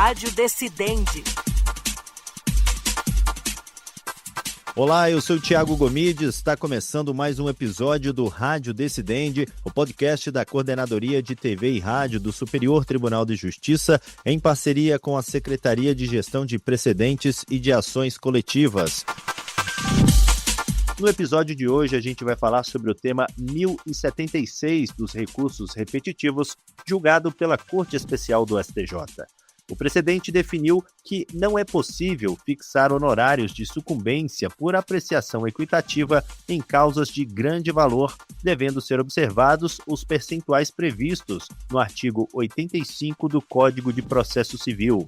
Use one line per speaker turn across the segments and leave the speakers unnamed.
Rádio Decidente.
Olá, eu sou o Thiago Gomides, está começando mais um episódio do Rádio Decidente, o podcast da Coordenadoria de TV e Rádio do Superior Tribunal de Justiça, em parceria com a Secretaria de Gestão de Precedentes e de Ações Coletivas. No episódio de hoje, a gente vai falar sobre o tema 1076 dos recursos repetitivos, julgado pela Corte Especial do STJ. O precedente definiu que não é possível fixar honorários de sucumbência por apreciação equitativa em causas de grande valor, devendo ser observados os percentuais previstos no artigo 85 do Código de Processo Civil.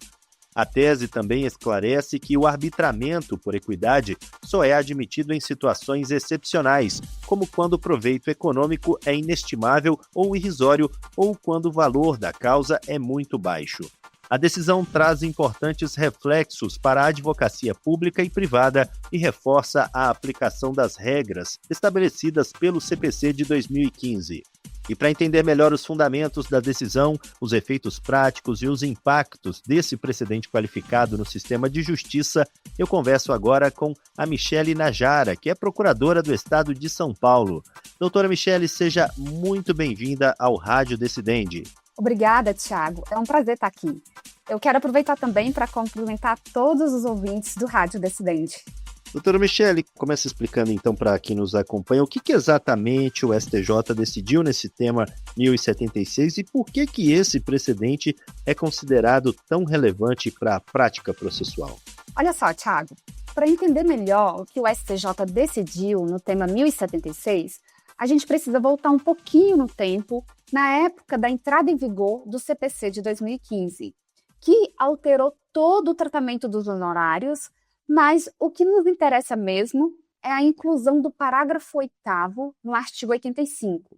A tese também esclarece que o arbitramento por equidade só é admitido em situações excepcionais, como quando o proveito econômico é inestimável ou irrisório, ou quando o valor da causa é muito baixo. A decisão traz importantes reflexos para a advocacia pública e privada e reforça a aplicação das regras estabelecidas pelo CPC de 2015. E para entender melhor os fundamentos da decisão, os efeitos práticos e os impactos desse precedente qualificado no sistema de justiça, eu converso agora com a Michele Najara, que é procuradora do Estado de São Paulo. Doutora Michele, seja muito bem-vinda ao Rádio Decidente.
Obrigada, Thiago. É um prazer estar aqui. Eu quero aproveitar também para cumprimentar todos os ouvintes do Rádio Decidente.
Doutora Michele, começa explicando então para quem nos acompanha o que exatamente o STJ decidiu nesse tema 1076 e por que esse precedente é considerado tão relevante para a prática processual.
Olha só, Thiago, para entender melhor o que o STJ decidiu no tema 1076, a gente precisa voltar um pouquinho no tempo, na época da entrada em vigor do CPC de 2015, que alterou todo o tratamento dos honorários, mas o que nos interessa mesmo é a inclusão do parágrafo 8º no artigo 85.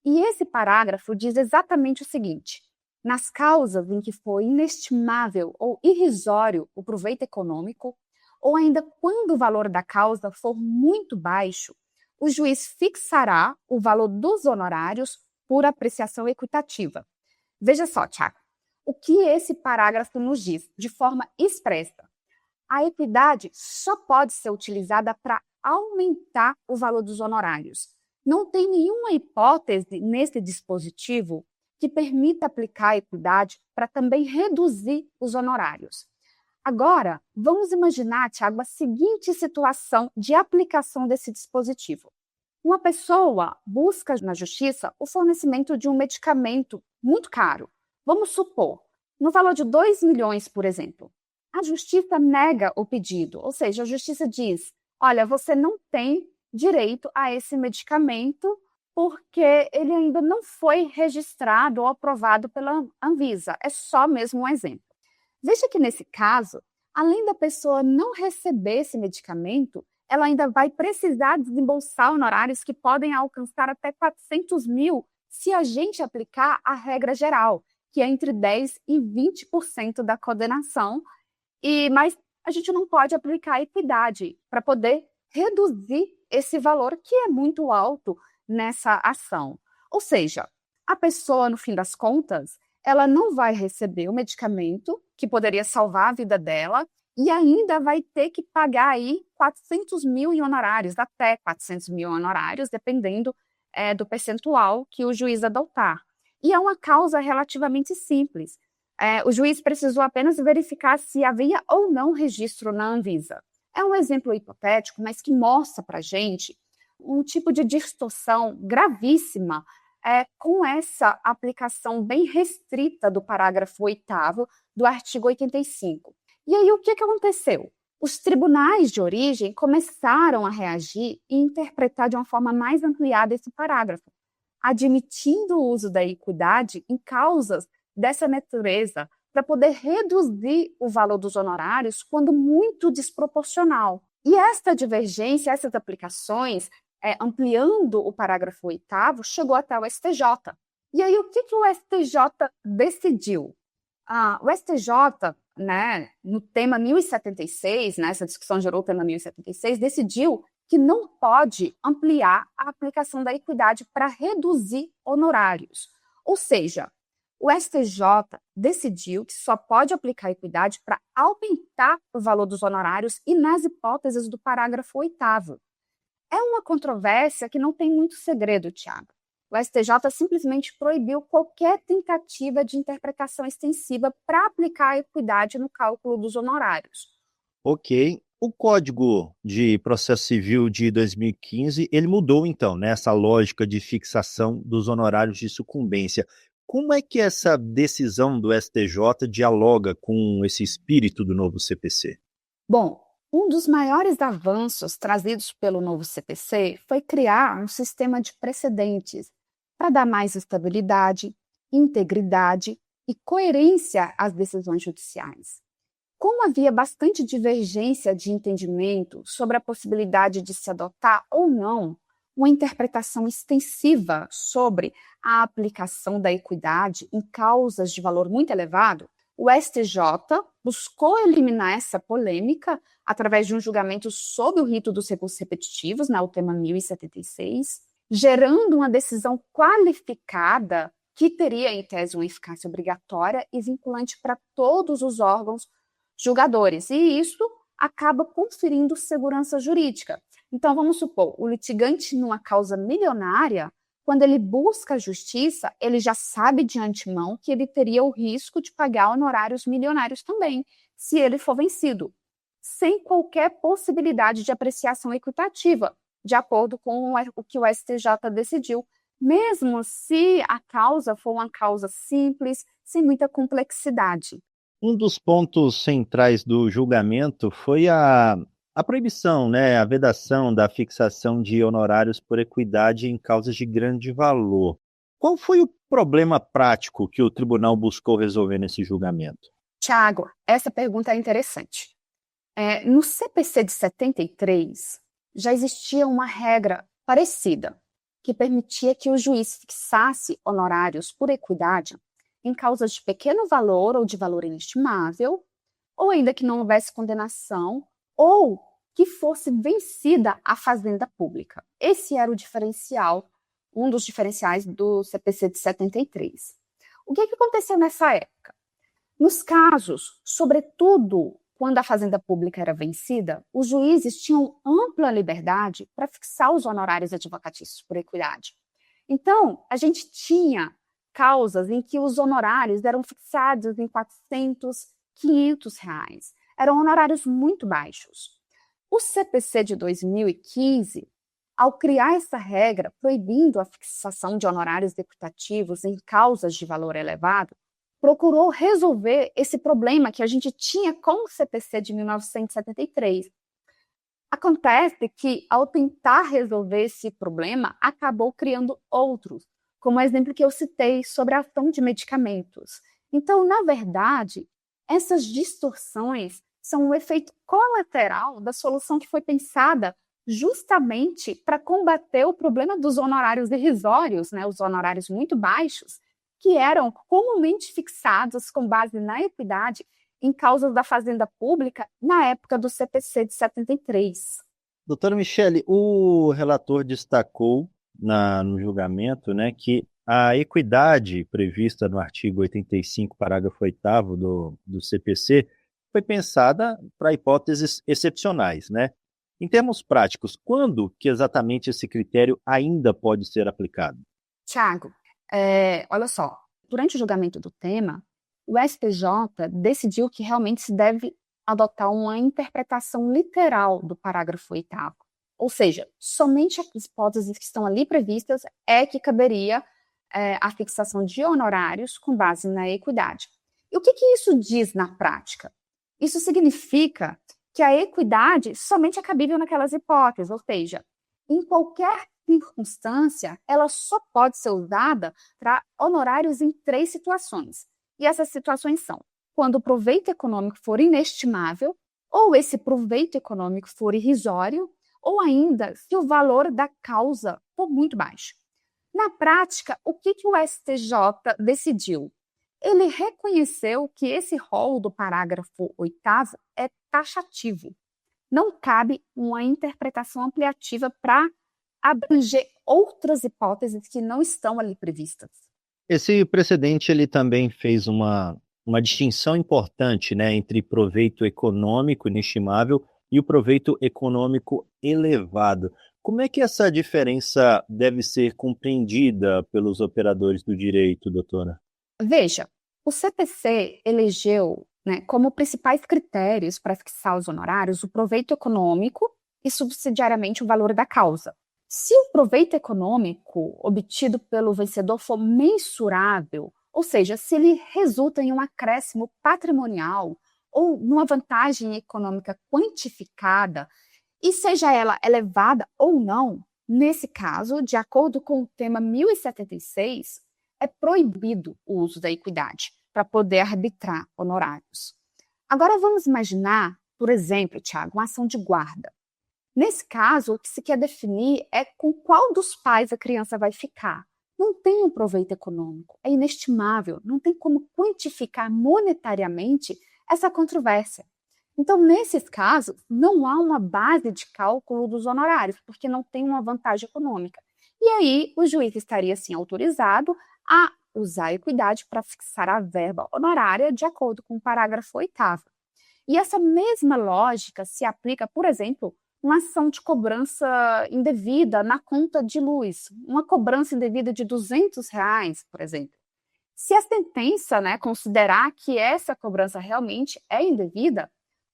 E esse parágrafo diz exatamente o seguinte: nas causas em que for inestimável ou irrisório o proveito econômico, ou ainda quando o valor da causa for muito baixo, o juiz fixará o valor dos honorários por apreciação equitativa. Veja só, Thiago, o que esse parágrafo nos diz de forma expressa. A equidade só pode ser utilizada para aumentar o valor dos honorários. Não tem nenhuma hipótese nesse dispositivo que permita aplicar a equidade para também reduzir os honorários. Agora, vamos imaginar, Thiago, a seguinte situação de aplicação desse dispositivo. Uma pessoa busca na justiça o fornecimento de um medicamento muito caro. Vamos supor, no valor de 2 milhões, por exemplo. A justiça nega o pedido, ou seja, a justiça diz: olha, você não tem direito a esse medicamento porque ele ainda não foi registrado ou aprovado pela Anvisa. É só mesmo um exemplo. Veja que nesse caso, além da pessoa não receber esse medicamento, ela ainda vai precisar desembolsar honorários que podem alcançar até 400 mil se a gente aplicar a regra geral, que é entre 10% e 20% da condenação, mas a gente não pode aplicar a equidade para poder reduzir esse valor que é muito alto nessa ação. Ou seja, a pessoa, no fim das contas, ela não vai receber o medicamento que poderia salvar a vida dela e ainda vai ter que pagar aí 400 mil em honorários, até 400 mil honorários, dependendo do percentual que o juiz adotar. E é uma causa relativamente simples. O juiz precisou apenas verificar se havia ou não registro na Anvisa. É um exemplo hipotético, mas que mostra para a gente um tipo de distorção gravíssima com essa aplicação bem restrita do parágrafo 8º do artigo 85. E aí, o que aconteceu? Os tribunais de origem começaram a reagir e interpretar de uma forma mais ampliada esse parágrafo, admitindo o uso da equidade em causas dessa natureza para poder reduzir o valor dos honorários quando muito desproporcional. E esta divergência, essas aplicações, ampliando o parágrafo 8º, chegou até o STJ. E aí, o que o STJ decidiu? O STJ, no tema 1076, essa discussão gerou o tema 1076, decidiu que não pode ampliar a aplicação da equidade para reduzir honorários. Ou seja, O STJ decidiu que só pode aplicar equidade para aumentar o valor dos honorários e nas hipóteses do parágrafo 8º. É uma controvérsia que não tem muito segredo, Tiago. O STJ simplesmente proibiu qualquer tentativa de interpretação extensiva para aplicar a equidade no cálculo dos honorários.
Ok. O Código de Processo Civil de 2015, ele mudou então, né, essa lógica de fixação dos honorários de sucumbência. Como é que essa decisão do STJ dialoga com esse espírito do novo CPC?
Bom, um dos maiores avanços trazidos pelo novo CPC foi criar um sistema de precedentes para dar mais estabilidade, integridade e coerência às decisões judiciais. Como havia bastante divergência de entendimento sobre a possibilidade de se adotar ou não uma interpretação extensiva sobre a aplicação da equidade em causas de valor muito elevado, o STJ buscou eliminar essa polêmica através de um julgamento sob o rito dos recursos repetitivos, na UTEMA 1076, gerando uma decisão qualificada que teria, em tese, uma eficácia obrigatória e vinculante para todos os órgãos julgadores, e isso acaba conferindo segurança jurídica. Então, vamos supor, o litigante numa causa milionária, quando ele busca a justiça, ele já sabe de antemão que ele teria o risco de pagar honorários milionários também, se ele for vencido, sem qualquer possibilidade de apreciação equitativa, de acordo com o que o STJ decidiu, mesmo se a causa for uma causa simples, sem muita complexidade.
Um dos pontos centrais do julgamento foi a proibição, né, a vedação da fixação de honorários por equidade em causas de grande valor. Qual foi o problema prático que o tribunal buscou resolver nesse julgamento?
Tiago, essa pergunta é interessante. No CPC de 73, já existia uma regra parecida, que permitia que o juiz fixasse honorários por equidade em causas de pequeno valor ou de valor inestimável, ou ainda que não houvesse condenação, ou que fosse vencida a fazenda pública. Esse era o diferencial, um dos diferenciais do CPC de 73. O que aconteceu nessa época? Nos casos, sobretudo quando a fazenda pública era vencida, os juízes tinham ampla liberdade para fixar os honorários advocatícios por equidade. Então, a gente tinha causas em que os honorários eram fixados em 400, 500 reais. Eram honorários muito baixos. O CPC de 2015, ao criar essa regra proibindo a fixação de honorários equitativos em causas de valor elevado, procurou resolver esse problema que a gente tinha com o CPC de 1973. Acontece que, ao tentar resolver esse problema, acabou criando outros, como o exemplo que eu citei sobre a ação de medicamentos. Então, na verdade, essas distorções são um efeito colateral da solução que foi pensada justamente para combater o problema dos honorários irrisórios, né, os honorários muito baixos, que eram comumente fixados com base na equidade em causas da fazenda pública na época do CPC de 73.
Doutora Michele, o relator destacou no julgamento, né, que a equidade prevista no artigo 85, parágrafo 8º do CPC, foi pensada para hipóteses excepcionais, né? Em termos práticos, quando que exatamente esse critério ainda pode ser aplicado?
Tiago, olha só, durante o julgamento do tema, o STJ decidiu que realmente se deve adotar uma interpretação literal do parágrafo 8º. Ou seja, somente as hipóteses que estão ali previstas é que caberia a fixação de honorários com base na equidade. E o que isso diz na prática? Isso significa que a equidade somente é cabível naquelas hipóteses, ou seja, em qualquer circunstância, ela só pode ser usada para honorários em 3 situações. E essas situações são quando o proveito econômico for inestimável, ou esse proveito econômico for irrisório, ou ainda se o valor da causa for muito baixo. Na prática, o que o STJ decidiu? Ele reconheceu que esse rol do parágrafo 8º é taxativo. Não cabe uma interpretação ampliativa para abranger outras hipóteses que não estão ali previstas.
Esse precedente ele também fez uma distinção importante, né, entre proveito econômico inestimável e o proveito econômico elevado. Como é que essa diferença deve ser compreendida pelos operadores do direito, doutora?
Veja, o CPC elegeu, né, como principais critérios para fixar os honorários o proveito econômico e subsidiariamente o valor da causa. Se o proveito econômico obtido pelo vencedor for mensurável, ou seja, se ele resulta em um acréscimo patrimonial ou numa vantagem econômica quantificada, e seja ela elevada ou não, nesse caso, de acordo com o tema 1076, é proibido o uso da equidade para poder arbitrar honorários. Agora vamos imaginar, por exemplo, Tiago, uma ação de guarda. Nesse caso, o que se quer definir é com qual dos pais a criança vai ficar. Não tem um proveito econômico, é inestimável, não tem como quantificar monetariamente essa controvérsia. Então, nesses casos, não há uma base de cálculo dos honorários, porque não tem uma vantagem econômica. E aí, o juiz estaria, sim, autorizado a usar a equidade para fixar a verba honorária de acordo com o parágrafo 8º. E essa mesma lógica se aplica, por exemplo, uma ação de cobrança indevida na conta de luz, uma cobrança indevida de R$ 200, por exemplo. Se a sentença, né, considerar que essa cobrança realmente é indevida,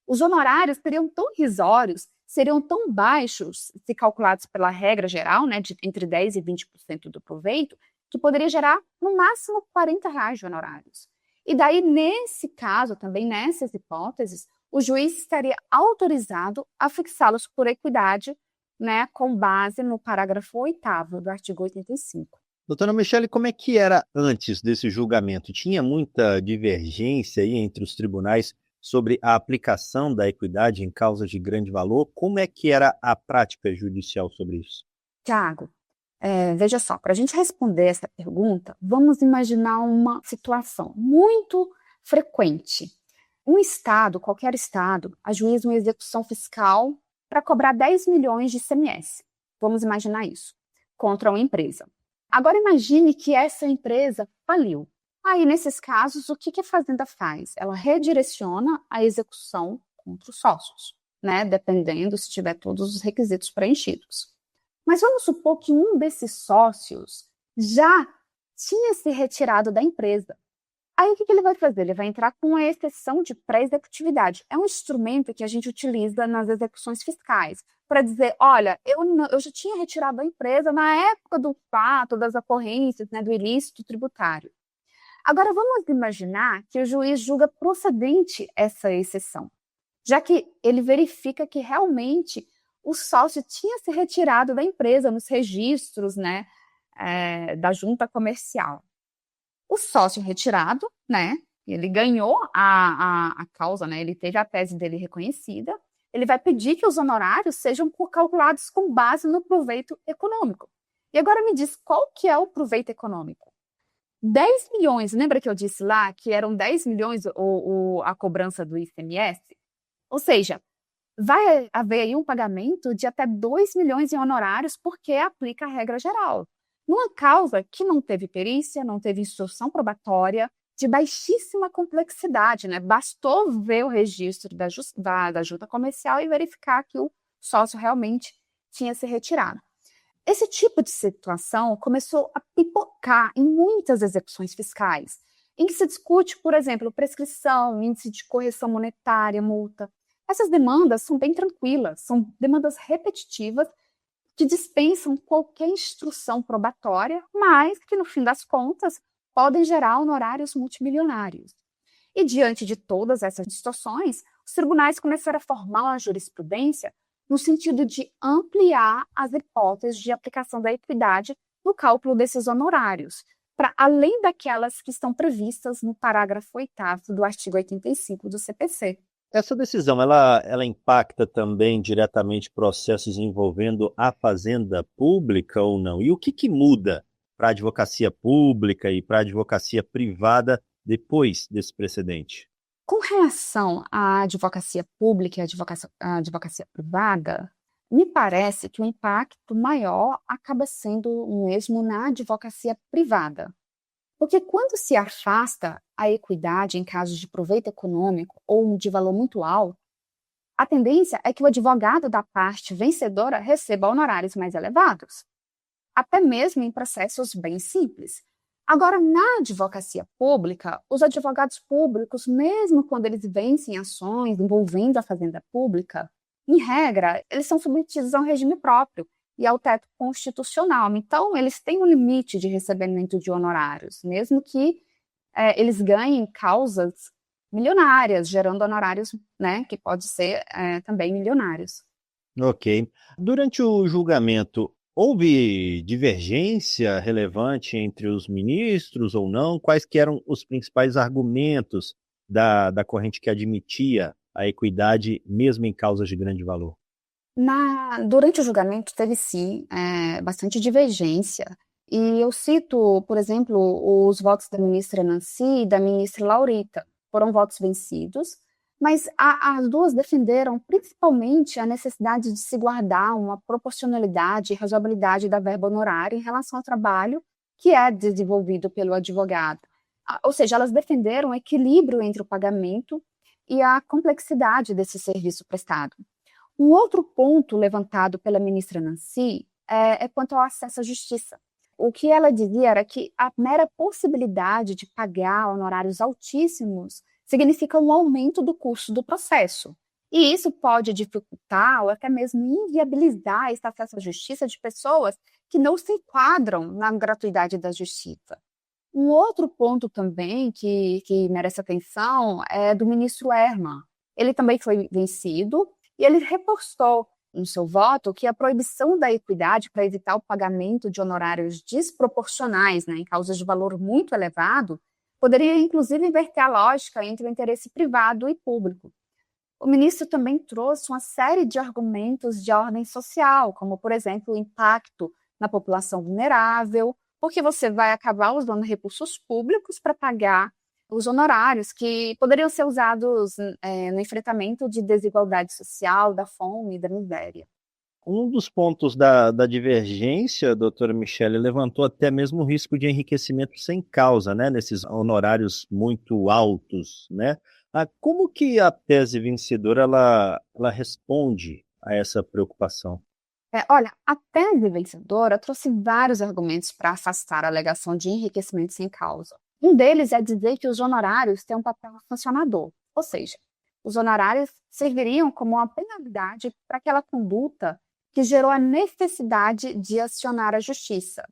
os honorários seriam tão risórios, seriam tão baixos, se calculados pela regra geral, né, de entre 10% e 20% do proveito, que poderia gerar, no máximo, R$ 40 de honorários. E daí, nesse caso, também nessas hipóteses, o juiz estaria autorizado a fixá-los por equidade, né, com base no parágrafo 8º do artigo 85.
Doutora Michele, como é que era antes desse julgamento? Tinha muita divergência aí entre os tribunais sobre a aplicação da equidade em causas de grande valor? Como é que era a prática judicial sobre isso?
Tiago, veja só, para a gente responder essa pergunta, vamos imaginar uma situação muito frequente. Um estado, qualquer estado, ajuiza uma execução fiscal para cobrar 10 milhões de ICMS. Vamos imaginar isso, contra uma empresa. Agora imagine que essa empresa faliu. Aí, nesses casos, o que a Fazenda faz? Ela redireciona a execução contra os sócios, né? Dependendo se tiver todos os requisitos preenchidos. Mas vamos supor que um desses sócios já tinha se retirado da empresa. Aí o que ele vai fazer? Ele vai entrar com a exceção de pré-executividade. É um instrumento que a gente utiliza nas execuções fiscais para dizer, olha, eu já tinha retirado a empresa na época do fato, das ocorrências, né, do ilícito tributário. Agora vamos imaginar que o juiz julga procedente essa exceção, já que ele verifica que realmente o sócio tinha se retirado da empresa nos registros, né, da junta comercial. O sócio retirado, né, ele ganhou a causa, né, ele teve a tese dele reconhecida, ele vai pedir que os honorários sejam calculados com base no proveito econômico. E agora me diz, qual que é o proveito econômico? 10 milhões, lembra que eu disse lá que eram 10 milhões a cobrança do ICMS? Ou seja, vai haver aí um pagamento de até 2 milhões em honorários porque aplica a regra geral. Numa causa que não teve perícia, não teve instrução probatória, de baixíssima complexidade, né? Bastou ver o registro da junta comercial e verificar que o sócio realmente tinha se retirado. Esse tipo de situação começou a pipocar em muitas execuções fiscais, em que se discute, por exemplo, prescrição, índice de correção monetária, multa. Essas demandas são bem tranquilas, são demandas repetitivas que dispensam qualquer instrução probatória, mas que, no fim das contas, podem gerar honorários multimilionários. E, diante de todas essas situações, os tribunais começaram a formar uma jurisprudência no sentido de ampliar as hipóteses de aplicação da equidade no cálculo desses honorários, para além daquelas que estão previstas no parágrafo 8º do artigo 85 do CPC.
Essa decisão, ela impacta também diretamente processos envolvendo a fazenda pública ou não? E o que muda para a advocacia pública e para a advocacia privada depois desse precedente?
Com relação à advocacia pública e à advocacia privada, me parece que o impacto maior acaba sendo mesmo na advocacia privada. Porque quando se afasta a equidade em casos de proveito econômico ou de valor muito alto, a tendência é que o advogado da parte vencedora receba honorários mais elevados, até mesmo em processos bem simples. Agora, na advocacia pública, os advogados públicos, mesmo quando eles vencem ações envolvendo a fazenda pública, em regra, eles são submetidos a um regime próprio e ao teto constitucional. Então, eles têm um limite de recebimento de honorários, mesmo que eles ganhem causas milionárias, gerando honorários, né, que pode ser também milionários.
Ok. Durante o julgamento, houve divergência relevante entre os ministros ou não? Quais que eram os principais argumentos da corrente que admitia a equidade mesmo em causas de grande valor?
Durante o julgamento teve sim bastante divergência, e eu cito, por exemplo, os votos da ministra Nancy e da ministra Laurita. Foram votos vencidos, mas as duas defenderam principalmente a necessidade de se guardar uma proporcionalidade e razoabilidade da verba honorária em relação ao trabalho que é desenvolvido pelo advogado. Ou seja, elas defenderam o equilíbrio entre o pagamento e a complexidade desse serviço prestado. Um outro ponto levantado pela ministra Nancy é quanto ao acesso à justiça. O que ela dizia era que a mera possibilidade de pagar honorários altíssimos significa um aumento do custo do processo. E isso pode dificultar ou até mesmo inviabilizar esse acesso à justiça de pessoas que não se enquadram na gratuidade da justiça. Um outro ponto também que merece atenção é do ministro Herman. Ele também foi vencido e ele reforçou no seu voto que a proibição da equidade para evitar o pagamento de honorários desproporcionais, em causas de valor muito elevado, poderia inclusive inverter a lógica entre o interesse privado e público. O ministro também trouxe uma série de argumentos de ordem social, como, por exemplo, o impacto na população vulnerável, porque você vai acabar usando recursos públicos para pagar os honorários que poderiam ser usados no enfrentamento de desigualdade social, da fome e da miséria.
Um dos pontos da divergência, doutora Michele, levantou até mesmo o risco de enriquecimento sem causa, né, nesses honorários muito altos, né? Como que a tese vencedora ela responde a essa preocupação?
Olha, a tese vencedora trouxe vários argumentos para afastar a alegação de enriquecimento sem causa. Um deles é dizer que os honorários têm um papel sancionador, ou seja, os honorários serviriam como uma penalidade para aquela conduta que gerou a necessidade de acionar a justiça.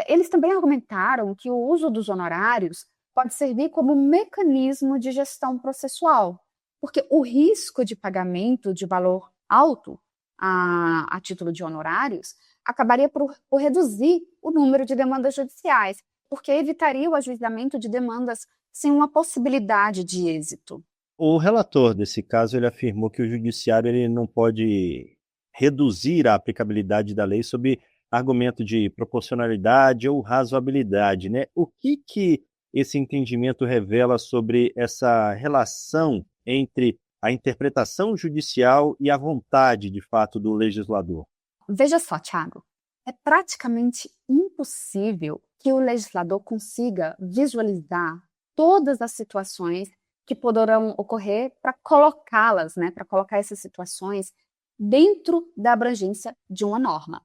Eles também argumentaram que o uso dos honorários pode servir como um mecanismo de gestão processual, porque o risco de pagamento de valor alto a título de honorários acabaria por reduzir o número de demandas judiciais, porque evitaria o ajuizamento de demandas sem uma possibilidade de êxito.
O relator desse caso ele afirmou que o judiciário ele não pode reduzir a aplicabilidade da lei sob argumento de proporcionalidade ou razoabilidade, né? O que esse entendimento revela sobre essa relação entre a interpretação judicial e a vontade, de fato, do legislador?
Veja só, Thiago, é praticamente impossível que o legislador consiga visualizar todas as situações que poderão ocorrer para colocá-las, para colocar essas situações dentro da abrangência de uma norma.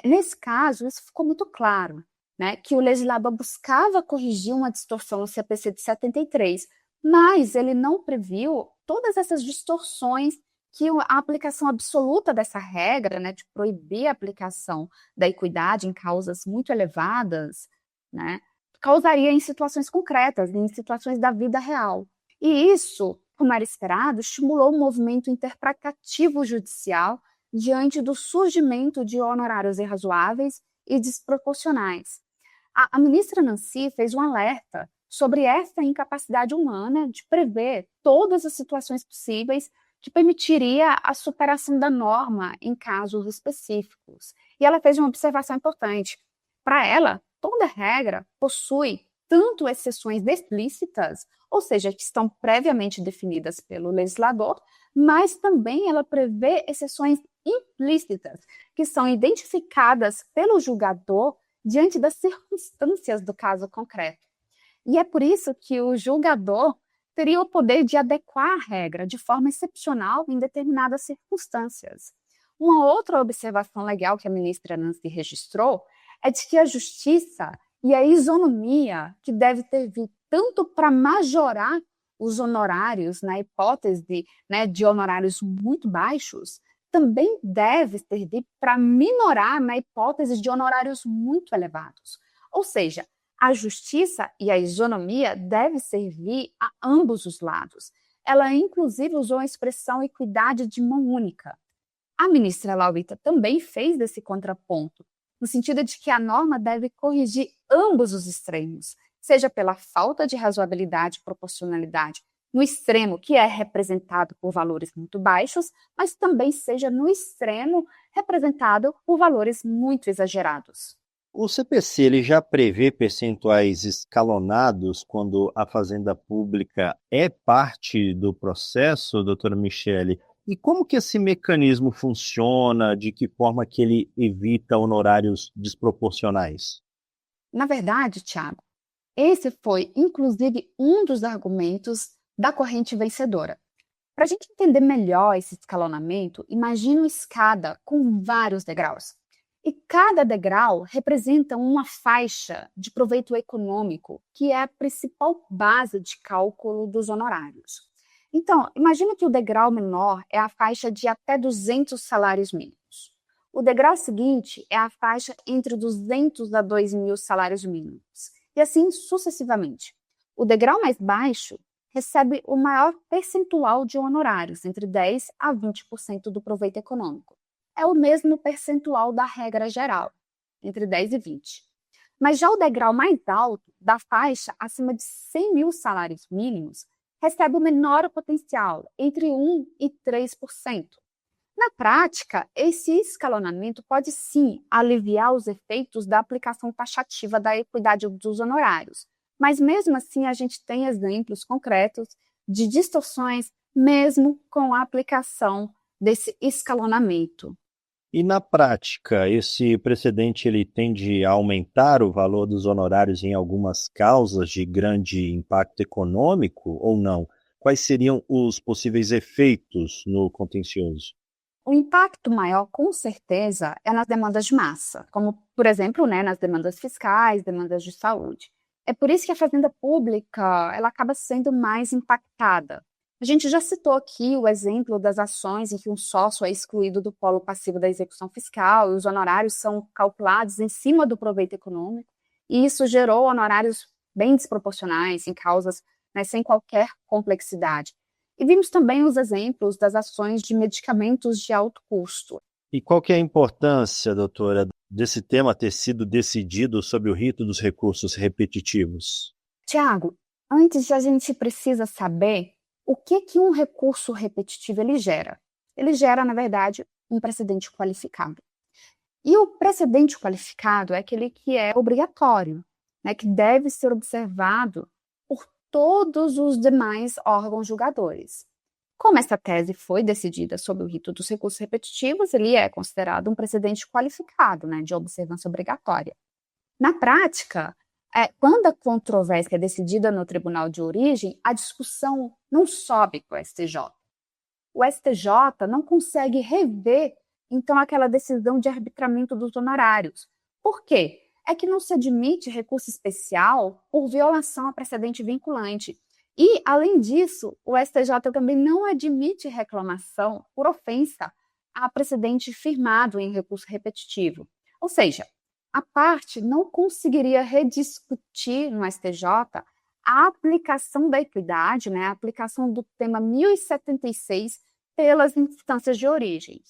Nesse caso, isso ficou muito claro, que o legislador buscava corrigir uma distorção no CPC de 73, mas ele não previu todas essas distorções que a aplicação absoluta dessa regra, de proibir a aplicação da equidade em causas muito elevadas, causaria em situações concretas, em situações da vida real. E isso, como era esperado, estimulou um movimento interpretativo judicial diante do surgimento de honorários irrazoáveis e desproporcionais. A ministra Nancy fez um alerta sobre essa incapacidade humana de prever todas as situações possíveis que permitiria a superação da norma em casos específicos. E ela fez uma observação importante. Para ela, toda regra possui tanto exceções explícitas, ou seja, que estão previamente definidas pelo legislador, mas também ela prevê exceções implícitas, que são identificadas pelo julgador diante das circunstâncias do caso concreto. E é por isso que o julgador teria o poder de adequar a regra de forma excepcional em determinadas circunstâncias. Uma outra observação legal que a ministra Nancy registrou é de que a justiça e a isonomia, que deve servir tanto para majorar os honorários, na hipótese, né, de honorários muito baixos, também deve servir para minorar na hipótese de honorários muito elevados. Ou seja, a justiça e a isonomia devem servir a ambos os lados. Ela, inclusive, usou a expressão equidade de mão única. A ministra Laurita também fez esse contraponto, no sentido de que a norma deve corrigir ambos os extremos, seja pela falta de razoabilidade e proporcionalidade no extremo, que é representado por valores muito baixos, mas também seja no extremo representado por valores muito exagerados.
O CPC ele já prevê percentuais escalonados quando a fazenda pública é parte do processo, doutora Michele? E como que esse mecanismo funciona? De que forma que ele evita honorários desproporcionais?
Na verdade, Tiago, esse foi, inclusive, um dos argumentos da corrente vencedora. Para a gente entender melhor esse escalonamento, imagine uma escada com vários degraus. E cada degrau representa uma faixa de proveito econômico, que é a principal base de cálculo dos honorários. Então, imagine que o degrau menor é a faixa de até 200 salários mínimos. O degrau seguinte é a faixa entre 200 a 2.000 salários mínimos. E assim sucessivamente. O degrau mais baixo recebe o maior percentual de honorários, entre 10% a 20% do proveito econômico. É o mesmo percentual da regra geral, entre 10% e 20%. Mas já o degrau mais alto, da faixa acima de 100.000 salários mínimos, recebe o menor potencial, entre 1% e 3%. Na prática, esse escalonamento pode sim aliviar os efeitos da aplicação taxativa da equidade dos honorários, mas mesmo assim a gente tem exemplos concretos de distorções mesmo com a aplicação desse escalonamento.
E na prática, esse precedente ele tende a aumentar o valor dos honorários em algumas causas de grande impacto econômico ou não? Quais seriam os possíveis efeitos no contencioso?
O impacto maior, com certeza, é nas demandas de massa, como, por exemplo, né, nas demandas fiscais, demandas de saúde. É por isso que a fazenda pública ela acaba sendo mais impactada. A gente já citou aqui o exemplo das ações em que um sócio é excluído do polo passivo da execução fiscal e os honorários são calculados em cima do proveito econômico, e isso gerou honorários bem desproporcionais em causas, né, sem qualquer complexidade. E vimos também os exemplos das ações de medicamentos de alto custo.
E qual que é a importância, doutora, desse tema ter sido decidido sob o rito dos recursos repetitivos?
Tiago, antes a gente precisa saber o que um recurso repetitivo ele gera. Ele gera, na verdade, um precedente qualificado. E o precedente qualificado é aquele que é obrigatório, né, que deve ser observado por todos os demais órgãos julgadores. Como essa tese foi decidida sob o rito dos recursos repetitivos, ele é considerado um precedente qualificado, né, de observância obrigatória. Na prática, quando a controvérsia é decidida no tribunal de origem, a discussão não sobe para o STJ. O STJ não consegue rever, então, aquela decisão de arbitramento dos honorários. Por quê? É que não se admite recurso especial por violação a precedente vinculante. E, além disso, o STJ também não admite reclamação por ofensa a precedente firmado em recurso repetitivo. Ou seja, a parte não conseguiria rediscutir no STJ a aplicação da equidade, né, a aplicação do tema 1076 pelas instâncias de origem.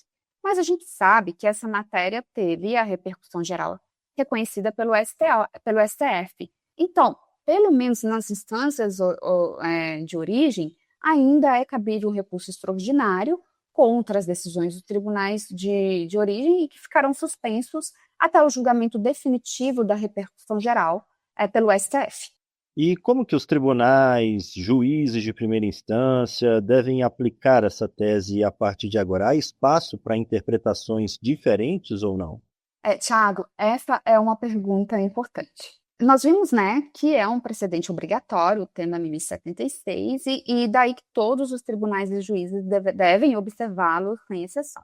Mas a gente sabe que essa matéria teve a repercussão geral reconhecida pelo STF. Então, pelo menos nas instâncias de origem, ainda é cabível um recurso extraordinário contra as decisões dos tribunais de origem e que ficarão suspensos até o julgamento definitivo da repercussão geral pelo STF.
E como que os tribunais, juízes de primeira instância devem aplicar essa tese a partir de agora? Há espaço para interpretações diferentes ou não?
Tiago, essa é uma pergunta importante. Nós vimos, né, que é um precedente obrigatório, o tema 1076, e daí que todos os tribunais e juízes devem observá-lo sem exceção.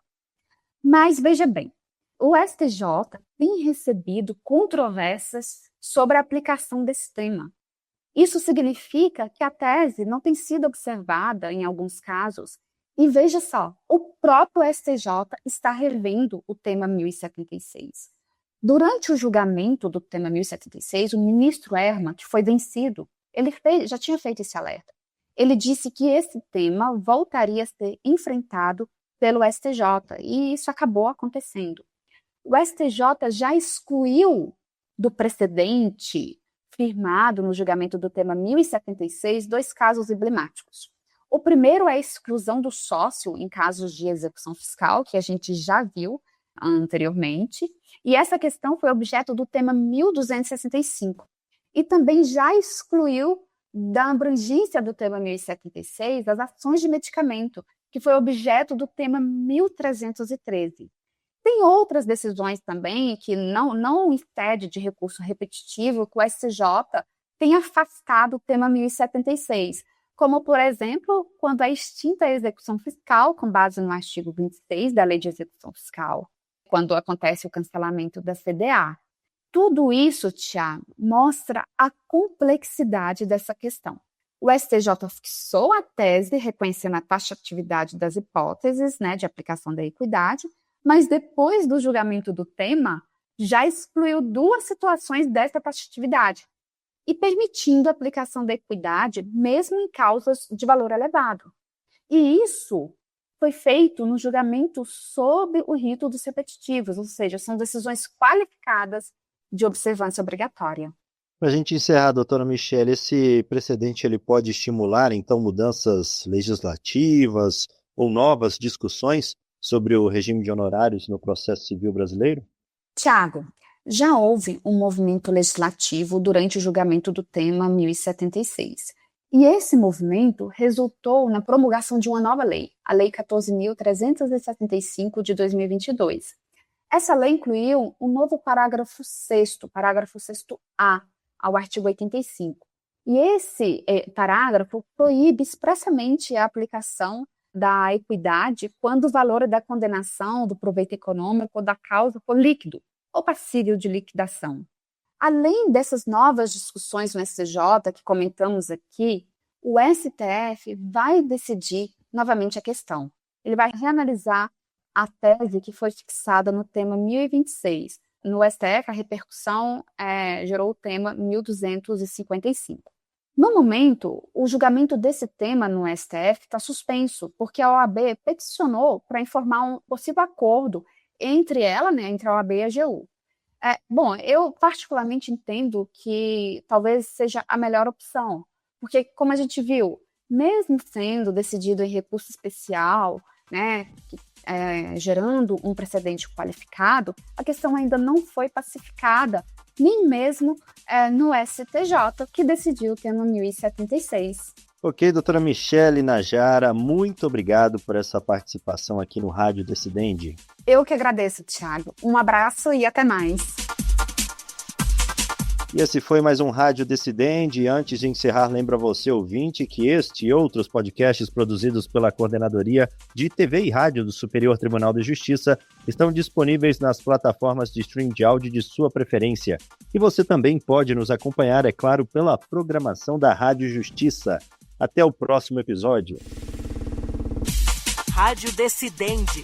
Mas veja bem, o STJ tem recebido controvérsias sobre a aplicação desse tema. Isso significa que a tese não tem sido observada em alguns casos. E veja só, o próprio STJ está revendo o tema 1076. Durante o julgamento do tema 1076, o ministro Herman, que foi vencido, ele já tinha feito esse alerta. Ele disse que esse tema voltaria a ser enfrentado pelo STJ, e isso acabou acontecendo. O STJ já excluiu do precedente firmado no julgamento do tema 1076 dois casos emblemáticos. O primeiro é a exclusão do sócio em casos de execução fiscal, que a gente já viu anteriormente, e essa questão foi objeto do tema 1265. E também já excluiu da abrangência do tema 1076 as ações de medicamento, que foi objeto do tema 1313. Tem outras decisões também que não impede de recurso repetitivo que o STJ tem afastado o tema 1076, como, por exemplo, quando é extinta a execução fiscal, com base no artigo 26 da Lei de Execução Fiscal, quando acontece o cancelamento da CDA. Tudo isso, Tiago, mostra a complexidade dessa questão. O STJ fixou a tese reconhecendo a taxatividade das hipóteses, né, de aplicação da equidade, mas depois do julgamento do tema, já excluiu duas situações dessa taxatividade e permitindo a aplicação da equidade mesmo em causas de valor elevado. E isso foi feito no julgamento sob o rito dos repetitivos, ou seja, são decisões qualificadas de observância obrigatória.
Para a gente encerrar, doutora Michele, esse precedente ele pode estimular, então, mudanças legislativas ou novas discussões sobre o regime de honorários no processo civil brasileiro?
Tiago, já houve um movimento legislativo durante o julgamento do tema 1076. E esse movimento resultou na promulgação de uma nova lei, a Lei 14.375 de 2022. Essa lei incluiu um novo parágrafo 6º A, ao artigo 85. E esse parágrafo proíbe expressamente a aplicação da equidade quando o valor da condenação, do proveito econômico ou da causa for líquido ou passível de liquidação. Além dessas novas discussões no STJ que comentamos aqui, o STF vai decidir novamente a questão. Ele vai reanalisar a tese que foi fixada no tema 1026. No STF, a repercussão gerou o tema 1255. No momento, o julgamento desse tema no STF está suspenso, porque a OAB peticionou para informar um possível acordo entre ela, né, entre a OAB e a AGU. Bom, eu particularmente entendo que talvez seja a melhor opção, porque, como a gente viu, mesmo sendo decidido em recurso especial, né, gerando um precedente qualificado, a questão ainda não foi pacificada, nem mesmo no STJ, que decidiu o tema 1076.
Ok, doutora Michele Najara, muito obrigado por essa participação aqui no Rádio Decidente.
Eu que agradeço, Tiago. Um abraço e até mais.
E esse foi mais um Rádio Decidente. E antes de encerrar, lembro a você, ouvinte, que este e outros podcasts produzidos pela Coordenadoria de TV e Rádio do Superior Tribunal de Justiça estão disponíveis nas plataformas de streaming de áudio de sua preferência. E você também pode nos acompanhar, é claro, pela programação da Rádio Justiça. Até o próximo episódio.
Rádio Decidente.